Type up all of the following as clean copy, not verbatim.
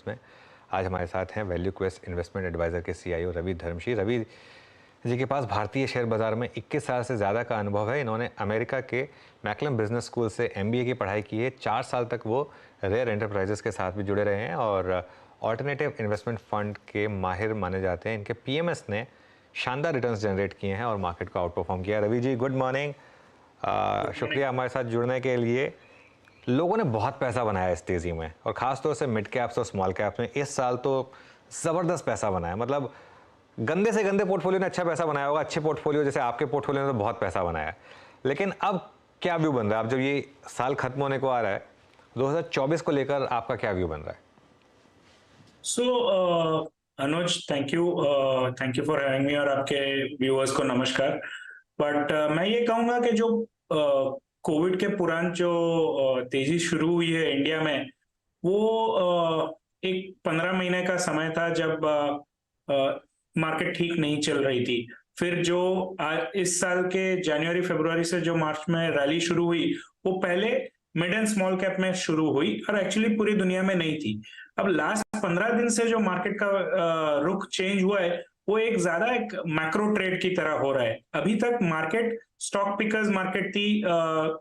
में आज हमारे साथ हैं वैल्यू क्वेस्ट इन्वेस्टमेंट एडवाइजर के सीईओ रवि धर्मशी। रवि जी के पास भारतीय शेयर बाजार में 21 साल से ज़्यादा का अनुभव है। इन्होंने अमेरिका के मैकलम बिजनेस स्कूल से एमबीए की पढ़ाई की है। 4 साल तक वो रेयर एंटरप्राइजेस के साथ भी जुड़े रहे हैं और ऑल्टरनेटिव इन्वेस्टमेंट फंड के माहिर माने जाते हैं। इनके पीएमएस ने शानदार रिटर्न्स जनरेट किए हैं और मार्केट को आउट परफॉर्म किया। Ravi ji, good morning. शुक्रिया हमारे साथ जुड़ने के लिए। लोगों ने बहुत पैसा बनाया इस तेज़ी में और ख़ासतौर से मिड कैप्स और स्मॉल कैप्स में इस साल तो ज़बरदस्त पैसा बनाया। मतलब गंदे से गंदे पोर्टफोलियो ने अच्छा पैसा बनाया होगा, अच्छे पोर्टफोलियो जैसे आपके पोर्टफोलियो ने तो बहुत पैसा बनाया। लेकिन अब क्या व्यू बन रहा है? अब जब ये साल खत्म होने को आ रहा है, 2024 को लेकर आपका क्या व्यू बन रहा है? So Anuj, thank you for having me और आपके व्यूअर्स को नमस्कार। बट मैं ये कहूंगा कि जो कोविड के पुरान जो तेजी शुरू हुई है इंडिया में, वो एक 15 महीने का समय था जब मार्केट ठीक नहीं चल रही थी। फिर जो इस साल के जनवरी फरवरी से जो मार्च में रैली शुरू हुई, वो पहले मिड एंड स्मॉल कैप में शुरू हुई और एक्चुअली पूरी दुनिया में नहीं थी। अब लास्ट 15 दिन से जो मार्केट का रुख चेंज हुआ है, वो एक ज्यादा एक मैक्रो ट्रेड की तरह हो रहा है। अभी तक मार्केट स्टॉक पिकर्स मार्केट थी,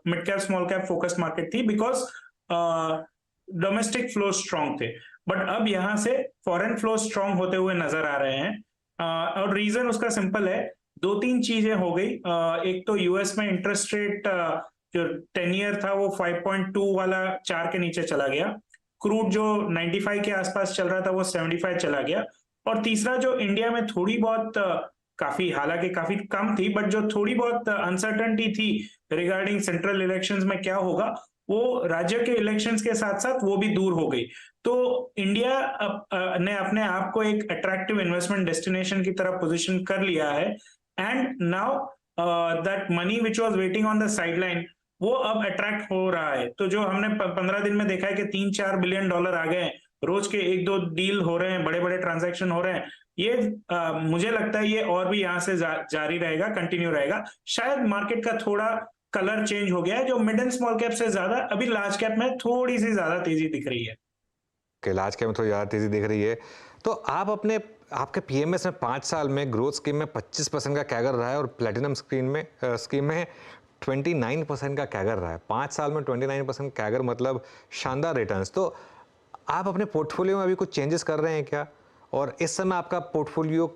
mid cap small cap focus market थी, बिकॉज डोमेस्टिक फ्लो स्ट्रांग थे। बट अब यहां से फॉरेन फ्लो स्ट्रांग होते हुए नजर आ रहे हैं। और रीजन उसका सिंपल है, दो तीन चीजें हो गई। एक तो यूएस में इंटरेस्ट रेट जो 10 ईयर था वो 5.2 वाला 4 के नीचे चला गया। क्रूड जो 95 के आसपास चल रहा था वो 75 चला गया। और तीसरा जो इंडिया में थोड़ी बहुत काफी, हालांकि काफी कम थी, बट जो थोड़ी बहुत अनसर्टनिटी थी रिगार्डिंग सेंट्रल इलेक्शंस में क्या होगा, वो राज्य के इलेक्शंस के साथ साथ वो भी दूर हो गई। तो इंडिया ने अपने आप को एक अट्रैक्टिव इन्वेस्टमेंट डेस्टिनेशन की तरफ पोजीशन कर लिया है। And now that money which was waiting on the sideline, वो अब अट्रैक्ट हो रहा है। तो जो हमने 15 दिन में देखा है कि $3-4 बिलियन आ गए, रोज के एक दो डील हो रहे हैं, बड़े बड़े ट्रांजैक्शन हो रहे हैं। ये मुझे लगता है ये और भी यहाँ से जारी रहेगा, कंटिन्यू रहेगा। शायद मार्केट का थोड़ा कलर चेंज हो गया है, जो मिड एंड स्मॉल कैप से ज्यादा अभी लार्ज कैप में थोड़ी सी ज्यादा तेजी दिख रही है। कि लार्ज कैप में थोड़ी ज़्यादा तेज़ी दिख रही है। तो आप आपके पीएमएस में 5 साल में ग्रोथ स्कीम में 25% का कैगर रहा है और प्लेटिनम स्कीम में 29% का कैगर रहा है। 5 साल में 29% कैगर मतलब शानदार रिटर्न्स। तो आप अपने पोर्टफोलियो में अभी कुछ चेंजेस कर रहे हैं क्या? और इस समय आपका पोर्टफोलियो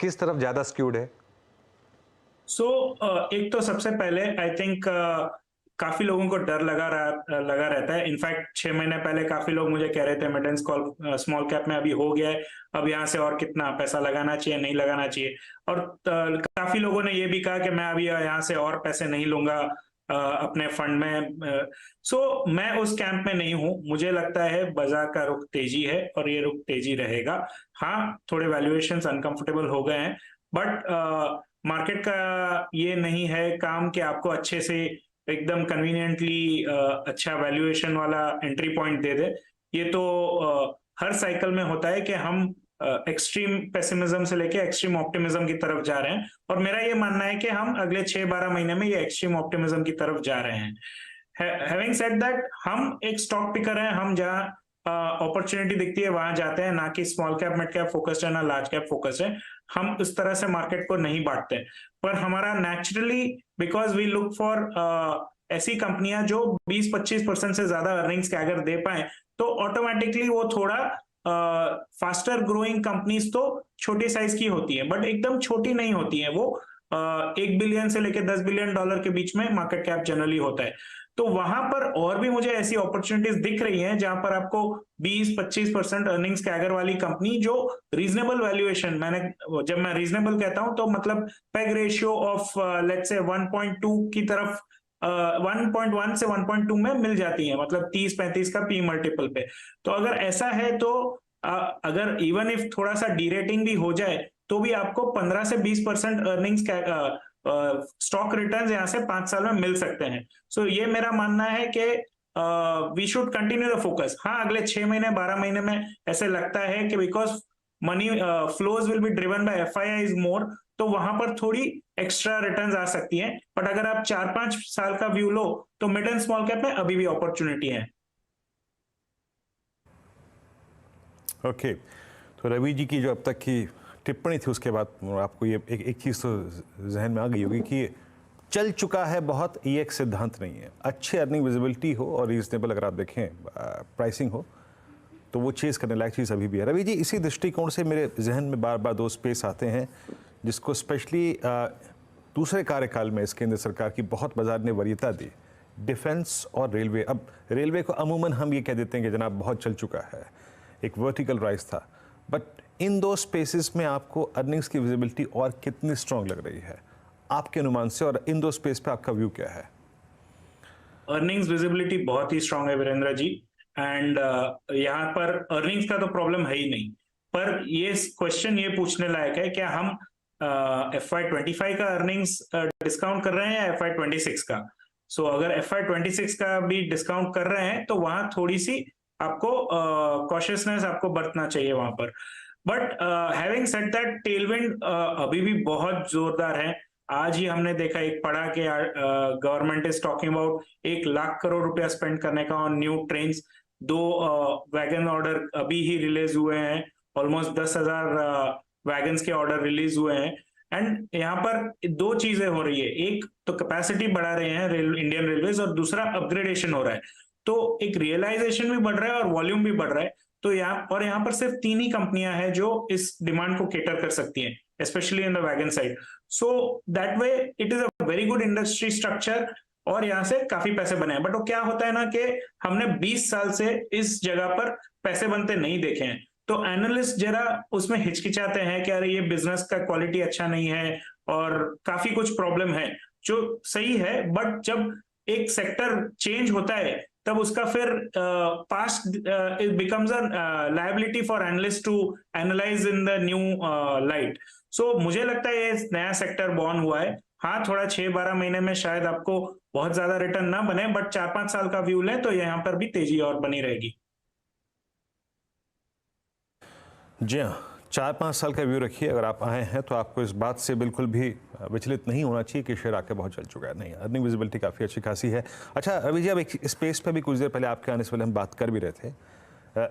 किस तरफ ज़्यादा स्क्यूड है? सो एक तो सबसे पहले आई थिंक काफी लोगों को डर लगा रहता है। इनफैक्ट 6 महीने पहले काफी लोग मुझे कह रहे थे मिड एंड स्मॉल कैप में अभी हो गया है, अब यहाँ से और कितना पैसा लगाना चाहिए, नहीं लगाना चाहिए। और काफी लोगों ने ये भी कहा कि मैं अभी यहाँ से और पैसे नहीं लूंगा अपने फंड में। सो मैं उस कैंप में नहीं हूँ। मुझे लगता है बाजार का रुख तेजी है और ये रुख तेजी रहेगा। हाँ, थोड़े वैल्यूएशंस अनकंफर्टेबल हो गए हैं, बट मार्केट का ये नहीं है काम कि आपको अच्छे से एकदम कन्वीनियंटली अच्छा वैल्यूएशन वाला एंट्री पॉइंट दे दे। ये तो हर साइकिल में होता है कि हम एक्सट्रीम पेसिमिज्म से लेके एक्सट्रीम ऑप्टिमिज्म की तरफ जा रहे हैं, और मेरा ये मानना है कि हम अगले 6-12 महीने में ये एक्सट्रीम ऑप्टिमिज्म की तरफ जा रहे हैं। हैविंग सेड दैट, हम एक स्टॉक पिकर हैं। हम जहां अपॉर्चुनिटी दिखती है वहां जाते हैं, ना कि small cap mid cap focused है, ना लार्ज कैप फोकस्ड है। हम उस तरह से मार्केट को नहीं बांटते, पर हमारा naturally, because we look for ऐसी कंपनियां जो 20-25% से ज्यादा अर्निंग्स के अगर दे पाए, तो ऑटोमेटिकली वो थोड़ा फास्टर ग्रोइंग कंपनीज तो छोटी साइज की होती है, बट एकदम छोटी नहीं होती है वो। 1 बिलियन से लेकर $10 बिलियन के बीच में मार्केट कैप जनरली होता है। तो वहां पर और भी मुझे ऐसी अपॉर्चुनिटीज दिख रही हैं जहां पर आपको 20-25% अर्निंग्स कैगर वाली कंपनी जो रीजनेबल वैल्यूएशन, जब मैं रीजनेबल कहता हूं तो मतलब peg ratio of let's say 1.2 की तरफ, 1.1 से 1.2 में मिल जाती है, मतलब 30-35 का पी मल्टीपल पे। तो अगर ऐसा है तो अगर इवन इफ थोड़ा सा डीरेटिंग भी हो जाए, तो भी आपको 15 से 20% अर्निंग्स स्टॉक रिटर्न्स यहाँ से 5 साल में मिल सकते हैं। सो ये मेरा मानना है कि we should continue the focus. हाँ, अगले 6 महीने 12 महीने में ऐसे लगता है कि because money flows will be driven by FII is more, तो वहां पर थोड़ी एक्स्ट्रा रिटर्न्स आ सकती हैं। बट अगर आप 4-5 साल का व्यू लो, तो मिड एंड स्मॉल कैप में अभी भी अपॉर्चुनिटी है। ओके, तो रवि जी की जो अब तक की टिप्पणी थी उसके बाद आपको ये एक चीज़ तो जहन में आ गई होगी कि चल चुका है बहुत, ये एक सिद्धांत नहीं है। अच्छी अर्निंग विजिबिलिटी हो और रीजनेबल अगर आप देखें प्राइसिंग हो तो वो चेज़ करने लायक चीज़ अभी भी है। रवि जी, इसी दृष्टिकोण से मेरे जहन में बार बार दो स्पेस आते हैं जिसको स्पेशली दूसरे कार्यकाल में इस केंद्र सरकार की बहुत बाजार ने वरीयता दी, डिफेंस और रेलवे। अब रेलवे को अमूमन हम ये कह देते हैं कि जनाब बहुत चल चुका है, एक वर्टिकल राइज था, बट इन दो स्पेसिस में आपको अर्निंग्स की विजिबिलिटी और कितनी स्ट्रांग लग रही है आपके अनुमान से, और इन दो स्पेस पे आपका व्यू क्या है? अर्निंग्स विजिबिलिटी बहुत ही स्ट्रांग है वीरेंद्र जी, एंड यहाँ पर अर्निंग्स का तो प्रॉब्लम है ही नहीं, पर ये क्वेश्चन ये पूछने लायक है, क्या हम FY25 का अर्निंग्स डिस्काउंट कर रहे हैं या FY26 का? सो अगर FY26 का भी डिस्काउंट कर रहे हैं तो वहां थोड़ी सी आपको कॉशियसनेस आपको बरतना चाहिए वहां पर। But having said that, Tailwind अभी भी बहुत जोरदार है। आज ही हमने देखा, एक पढ़ा के government is talking about 1 lakh crore रुपया स्पेंड करने का on new train. 2 wagon order अभी ही रिलीज हुए हैं, ऑलमोस्ट 10,000 वैगन्स के ऑर्डर रिलीज हुए हैं। एंड यहाँ पर 2 चीजें हो रही है, एक तो कैपेसिटी बढ़ा रहे हैं इंडियन रेलवेज, और दूसरा अपग्रेडेशन हो रहा है। तो एक रियलाइजेशन भी बढ़ रहा है और वॉल्यूम भी बढ़ रहा है। तो यहाँ पर सिर्फ 3 ही कंपनियां हैं जो इस डिमांड को केटर कर सकती हैं, specially in the wagon side. So that way it is a very good industry structure, और यहाँ से काफी पैसे बने हैं। बट वो क्या होता है ना कि हमने 20 साल से इस जगह पर पैसे बनते नहीं देखे हैं, तो एनालिस्ट जरा उसमें हिचकिचाते हैं कि अरे ये बिजनेस का क्वालिटी अच्छा नहीं है और काफी कुछ प्रॉब्लम है, जो सही है। बट जब एक सेक्टर चेंज होता है तब उसका फिर past it becomes a liability for analyst to analyse in the new light. So मुझे लगता है ये नया सेक्टर बॉर्न हुआ है। हाँ, थोड़ा 6-12 महीने में शायद आपको बहुत ज्यादा रिटर्न ना बने, बट 4-5 साल का व्यू लें तो यहाँ पर भी तेजी और बनी रहेगी। जी हाँ, 4-5 साल का व्यू रखिए। अगर आप आए हैं तो आपको इस बात से बिल्कुल भी विचलित नहीं होना चाहिए कि शेयर आके बहुत चल चुका है। नहीं, अर्निंग विजिबिलिटी काफ़ी अच्छी खासी है। अच्छा रवि जी, अब एक स्पेस पे भी कुछ देर पहले आपके आने से पहले हम बात कर भी रहे थे,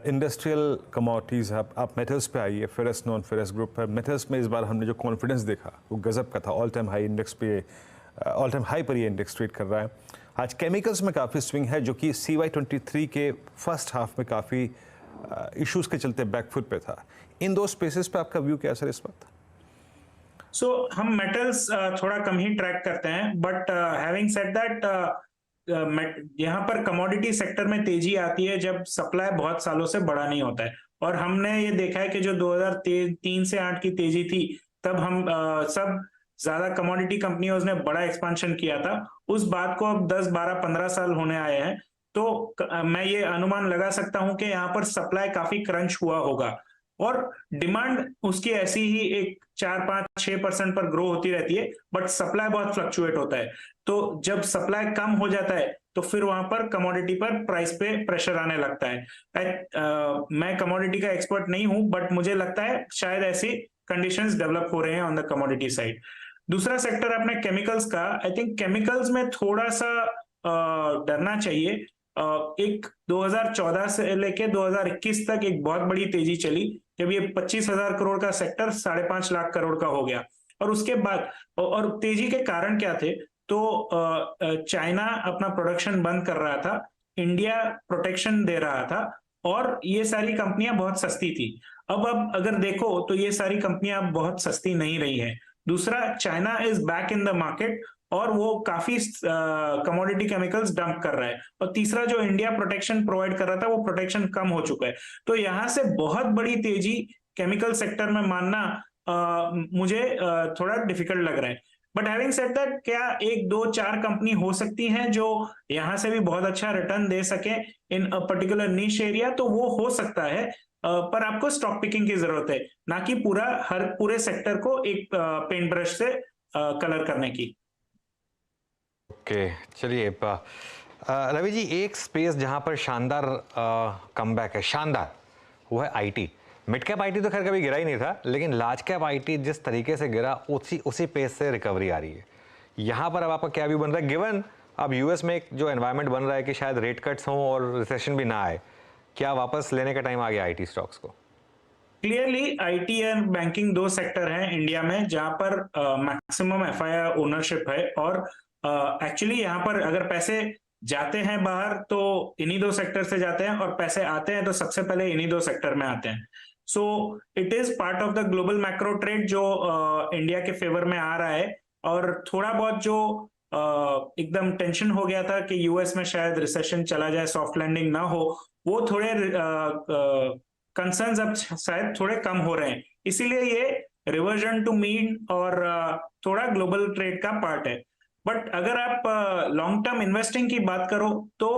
इंडस्ट्रियल कमोडिटीज़। आप मेटल्स पे आइए, फेरस नॉन फेरस ग्रुप पर। मेटल्स में इस बार हमने जो कॉन्फिडेंस देखा वो गजब का था। ऑल टाइम हाई इंडेक्स पे, ऑल टाइम हाई पर ये इंडेक्स ट्रेड कर रहा है। आज केमिकल्स में काफ़ी स्विंग है, जो कि CY23 के फर्स्ट हाफ में काफ़ी इश्यूज के चलते बैकफुट पे था। इन दो स्पेसेस पे आपका व्यू क्या है सर इस वक्त? सो हम मेटल्स थोड़ा कम ही ट्रैक करते हैं, बट हैविंग सेड दैट, यहाँ पर कमोडिटी सेक्टर में तेजी आती है जब सप्लाई बहुत सालों से बड़ा नहीं होता है। और हमने ये देखा है कि जो 2003 से 8 की तेजी थी, तब हम सब ज्यादा कमोडिटी कंपनियों ने बड़ा एक्सपेंशन किया था। उस बात को अब 10, 12, 15 साल होने आए हैं, तो मैं ये अनुमान लगा सकता हूं कि यहाँ पर सप्लाई काफी क्रंच हुआ होगा, और डिमांड उसकी ऐसी ही एक 4-5-6% पर ग्रो होती रहती है, बट सप्लाई बहुत फ्लक्चुएट होता है। तो जब सप्लाई कम हो जाता है तो फिर वहां पर कमोडिटी पर प्राइस पे प्रेशर आने लगता है। मैं कमोडिटी का एक्सपर्ट नहीं हूं, बट मुझे लगता है शायद ऐसी कंडीशंस डेवलप हो रहे हैं ऑन द कमोडिटी साइड। दूसरा सेक्टर आपने केमिकल्स का, आई थिंक केमिकल्स में थोड़ा सा डरना चाहिए। एक 2014 से लेके 2021 तक एक बहुत बड़ी तेजी चली, जब ये 25,000 करोड़ का सेक्टर 5.5 लाख करोड़ का हो गया। और उसके बाद, और तेजी के कारण क्या थे, तो चाइना अपना प्रोडक्शन बंद कर रहा था, इंडिया प्रोटेक्शन दे रहा था, और ये सारी कंपनियां बहुत सस्ती थी। अब अगर देखो तो ये सारी कंपनियां अब बहुत सस्ती नहीं रही हैं। दूसरा, China is back in the market और वो काफी कमोडिटी केमिकल्स डंप कर रहा है। और तीसरा, जो इंडिया प्रोटेक्शन प्रोवाइड कर रहा था, वो प्रोटेक्शन कम हो चुका है। तो यहां से बहुत बड़ी तेजी केमिकल सेक्टर में मानना मुझे थोड़ा डिफिकल्ट लग रहा है। बट हैविंग सेड दैट, क्या 1-2-4 कंपनी हो सकती हैं जो यहां से भी बहुत अच्छा रिटर्न दे सके इन अ पर्टिकुलर नीश एरिया, तो वो हो सकता है। पर आपको स्टॉक पिकिंग की जरूरत है, ना कि पूरे सेक्टर को एक पेंट ब्रश से कलर करने की। ओके, चलिए रवि जी, एक स्पेस जहां पर शानदार कमबैक है, शानदार, वो है आईटी। मिड कैप आईटी तो खैर कभी गिरा ही नहीं था, लेकिन लार्ज कैप आईटी जिस तरीके से गिरा, उसी पेस से रिकवरी आ रही है। यहाँ पर अब आपका क्या व्यू बन रहा है, गिवन अब यूएस में एक जो एनवायरनमेंट बन रहा है कि शायद रेट कट्स हों और रिसेशन भी ना आए, क्या वापस लेने का टाइम आ गया आईटी स्टॉक्स को? क्लियरली आईटी एंड बैंकिंग दो सेक्टर हैं इंडिया में जहां पर मैक्सिमम एफआईआई ओनरशिप है, और एक्चुअली यहाँ पर अगर पैसे जाते हैं बाहर तो इन्हीं दो सेक्टर से जाते हैं, और पैसे आते हैं तो सबसे पहले इन्हीं दो सेक्टर में आते हैं। So it is part of the global macro trade जो इंडिया के फेवर में आ रहा है। और थोड़ा बहुत जो एकदम टेंशन हो गया था कि यूएस में शायद रिसेशन चला जाए, सॉफ्ट लैंडिंग ना हो, वो थोड़े कंसर्न्स अब शायद थोड़े कम हो रहे हैं। इसीलिए ये रिवर्जन टू मीन और थोड़ा ग्लोबल ट्रेड का पार्ट है। बट अगर आप लॉन्ग टर्म इन्वेस्टिंग की बात करो तो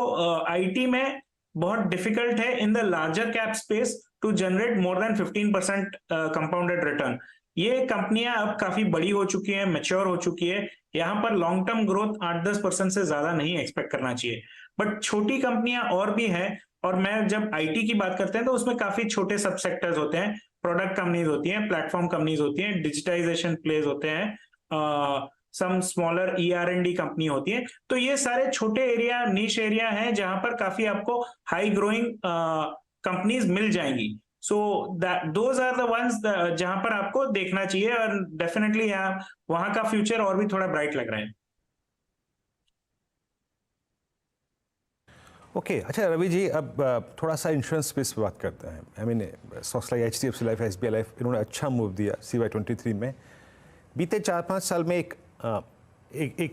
आईटी में बहुत डिफिकल्ट है in the larger cap space to generate more than 15% compounded return. ये कंपनियां अब काफी बड़ी हो चुकी हैं, मैच्योर हो चुकी है, यहाँ पर लॉन्ग टर्म ग्रोथ 8-10% से ज्यादा नहीं एक्सपेक्ट करना चाहिए। बट छोटी कंपनियां और भी हैं, और मैं जब आईटी की बात करते हैं तो उसमें काफी छोटे सब सेक्टर्स होते हैं, प्रोडक्ट कंपनीज होती हैं, प्लेटफॉर्म कंपनीज होती हैं, डिजिटाइजेशन प्लेज होते हैं, सम स्मॉलर ER&D कंपनी होती है। तो ये सारे छोटे एरिया, नीश एरिया हैं जहां पर काफी आपको हाई ग्रोइंग कंपनीज मिल जाएंगी। So those are the ones जहां पर आपको देखना चाहिए, और डेफिनेटली यहाँ वहां का फ्यूचर और भी थोड़ा ब्राइट लग रहा है। ओके अच्छा रवि जी, अब थोड़ा सा इंश्योरेंस स्पेस पे बात करते हैं। I mean stocks like HDFC life, SBI life, इन्होंने अच्छा मूव दिया CY23 में। बीते 4-5 साल में एक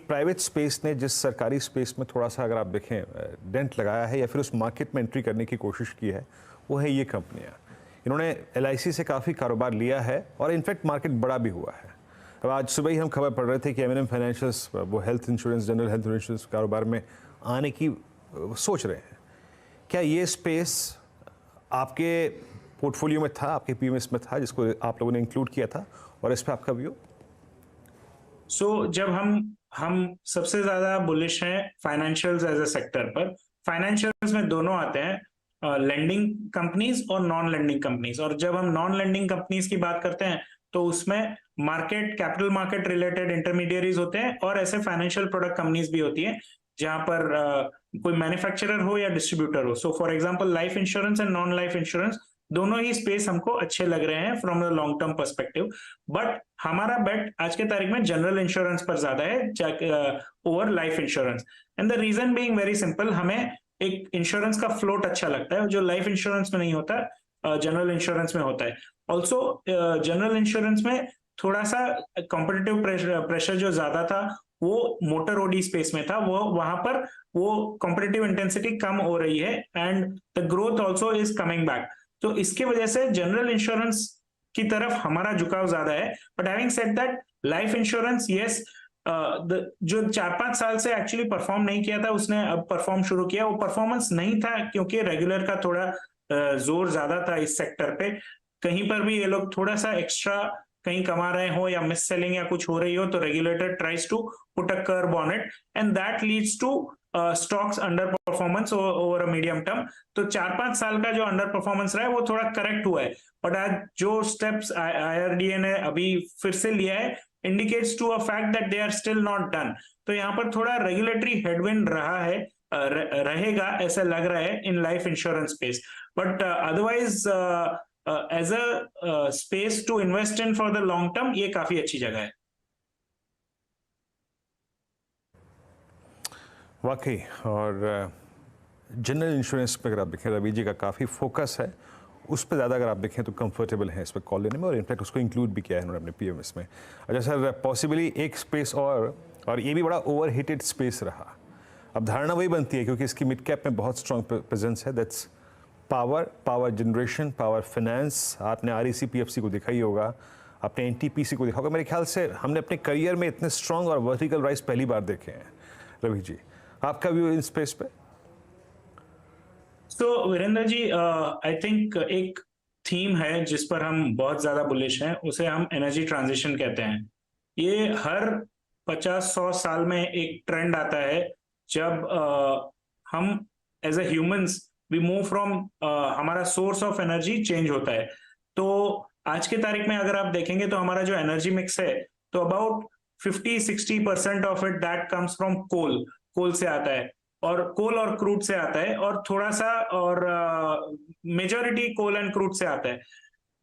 प्राइवेट स्पेस ने जिस सरकारी स्पेस में थोड़ा सा अगर आप देखें डेंट लगाया है या फिर उस मार्केट में एंट्री करने की कोशिश की है, वो है ये कंपनियाँ। इन्होंने LIC से काफ़ी कारोबार लिया है और इनफैक्ट मार्केट बड़ा भी हुआ है। अब आज सुबह ही हम खबर पढ़ रहे थे कि M&M फाइनेंशियल्स वो health insurance, general health insurance कारोबार में आने की सोच रहे हैं। क्या ये स्पेस आपके पोर्टफोलियो में था, आपके PMS में था, जिसको आप लोगों ने इंक्लूड किया था, और इस पर आपका व्यू? जब हम सबसे ज्यादा बुलिश हैं फाइनेंशियल्स एज अ सेक्टर पर। फाइनेंशियल्स में दोनों आते हैं, लेंडिंग कंपनीज और नॉन लेंडिंग कंपनीज। और जब हम नॉन लेंडिंग कंपनीज की बात करते हैं तो उसमें कैपिटल मार्केट रिलेटेड इंटरमीडियरीज होते हैं, और ऐसे फाइनेंशियल प्रोडक्ट कंपनीज भी होती हैं जहां पर कोई मैन्युफैक्चरर हो या डिस्ट्रीब्यूटर हो। So for example life insurance and non life insurance दोनों ही स्पेस हमको अच्छे लग रहे हैं from the long term perspective. But हमारा बेट आज के तारीख में जनरल इंश्योरेंस पर ज्यादा है over life insurance. And the reason being very simple, हमें एक इंश्योरेंस का फ्लोट अच्छा लगता है जो लाइफ इंश्योरेंस में नहीं होता, जनरल इंश्योरेंस में होता है। ऑल्सो जनरल इंश्योरेंस में थोड़ा सा कॉम्पिटिटिव प्रेशर जो ज्यादा था वो मोटर ओडी स्पेस में था, वो वहां पर वो कॉम्पिटिटिव इंटेंसिटी कम हो रही है, and the growth also is coming back. तो इसकी वजह से जनरल इंश्योरेंस की तरफ हमारा झुकाव ज्यादा है। But having said that, life insurance yes, जो 4-5 साल से एक्चुअली परफॉर्म नहीं किया था उसने अब परफॉर्म शुरू किया। वो परफॉर्मेंस नहीं था क्योंकि रेगुलर का थोड़ा जोर ज्यादा था इस सेक्टर पे। कहीं पर भी ये लोग थोड़ा सा एक्स्ट्रा कहीं कमा रहे हो या मिस सेलिंग या कुछ हो रही हो तो regulator tries to put a curb on it, and that leads to stocks under performance over a medium term. तो 4-5 साल का जो अंडर परफॉर्मेंस रहा है वो थोड़ा करेक्ट हुआ है। बट आज जो स्टेप्स IRDA ने अभी फिर से लिया है indicates to a fact that they are still not done. तो यहाँ पर थोड़ा रेगुलेटरी हेडविंड रहा है, रहेगा ऐसा लग रहा है in life insurance space. But otherwise as a space to invest in for the long term ये काफी अच्छी जगह है। वाकई, और जनरल इंश्योरेंस पे अगर आप देखें रवि जी का काफ़ी फोकस है उस पर ज़्यादा, अगर आप देखें तो कंफर्टेबल है इस पर कॉल लेने में, और इनफैक्ट उसको इंक्लूड भी किया है उन्होंने अपने PMS में। अच्छा सर, पॉसिबली एक स्पेस और ये भी बड़ा ओवर हीटेड स्पेस रहा। अब धारणा वही बनती है क्योंकि इसकी मिड कैप में बहुत स्ट्रॉन्ग प्रेजेंस है, that's power generation, power finance. आपने REC PFC को देखा ही होगा, आपने NTPC को देखा होगा। मेरे ख्याल से हमने अपने करियर में इतने स्ट्रॉन्ग और वर्टिकल राइज पहली बार देखे हैं। रवि जी, आपका व्यू इन स्पेस पे? तो वीरेंद्र जी, आई थिंक एक थीम है जिस पर हम बहुत ज्यादा बुलिश हैं, उसे हम एनर्जी ट्रांजिशन कहते हैं। ये हर 50-100 साल में एक ट्रेंड आता है जब हम as a humans we move from, हमारा सोर्स ऑफ एनर्जी चेंज होता है। तो आज के तारीख में अगर आप देखेंगे तो हमारा जो एनर्जी मिक्स है तो about 50-60% of it that comes from coal से आता है, और कोल और क्रूड से आता है, और थोड़ा सा और मेजॉरिटी कोल एंड क्रूड से आता है।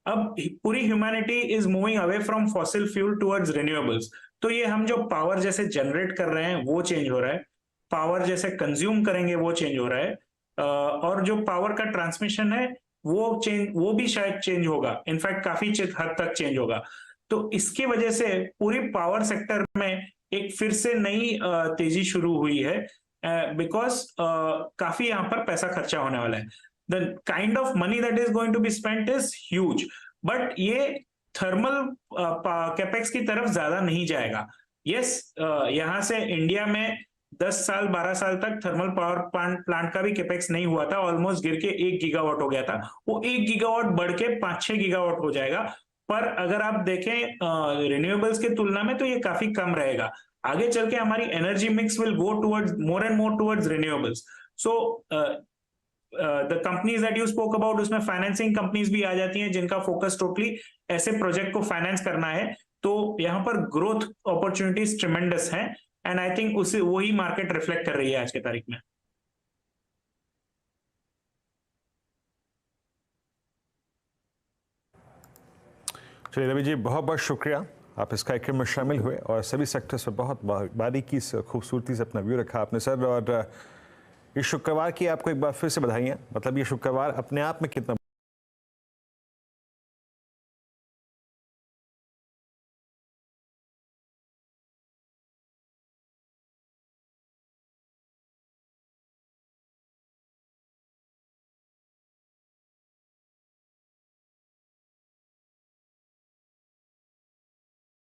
अब पूरी humanity is moving away from fossil fuel towards renewables. तो ये हम जो पावर जैसे जनरेट कर रहे हैं वो चेंज हो रहा है, पावर जैसे कंज्यूम करेंगे वो चेंज हो रहा है, और जो पावर का ट्रांसमिशन है वो भी शायद चेंज होगा, इनफैक्ट काफी हद तक चेंज होगा। तो इसकी वजह से पूरी पावर सेक्टर में एक फिर से नई तेजी शुरू हुई है, बिकॉज काफी यहाँ पर पैसा खर्चा होने वाला है। The kind of money that is going to be spent is huge, but ये थर्मल कैपेक्स की तरफ ज्यादा नहीं जाएगा। यस, यहाँ से इंडिया में 10 साल 12 साल तक थर्मल पावर प्लांट का भी कैपेक्स नहीं हुआ था, ऑलमोस्ट गिर के 1 गीगावाट हो गया था। वो 1 गीगावाट बढ़ के 5-6 गीगावाट हो जाएगा, पर अगर आप देखें रिन्यूएबल्स की तुलना में तो ये काफी कम रहेगा। आगे चल के हमारी energy mix will go towards more and more towards renewables. So the companies that you spoke about, उसमें फाइनेंसिंग कंपनीज भी आ जाती हैं जिनका फोकस टोटली ऐसे प्रोजेक्ट को फाइनेंस करना है। तो यहाँ पर ग्रोथ अपॉर्चुनिटीज ट्रिमेंडस हैं, एंड आई थिंक उसे वही मार्केट रिफ्लेक्ट कर रही है आज के तारीख में। चलिए रवि जी, बहुत बहुत शुक्रिया, आप इस कार्यक्रम में शामिल हुए और सभी सेक्टर्स पर बहुत बारीकी से खूबसूरती से अपना व्यू रखा आपने सर। और इस शुक्रवार की आपको एक बार फिर से बधाइयाँ। मतलब ये शुक्रवार अपने आप में कितना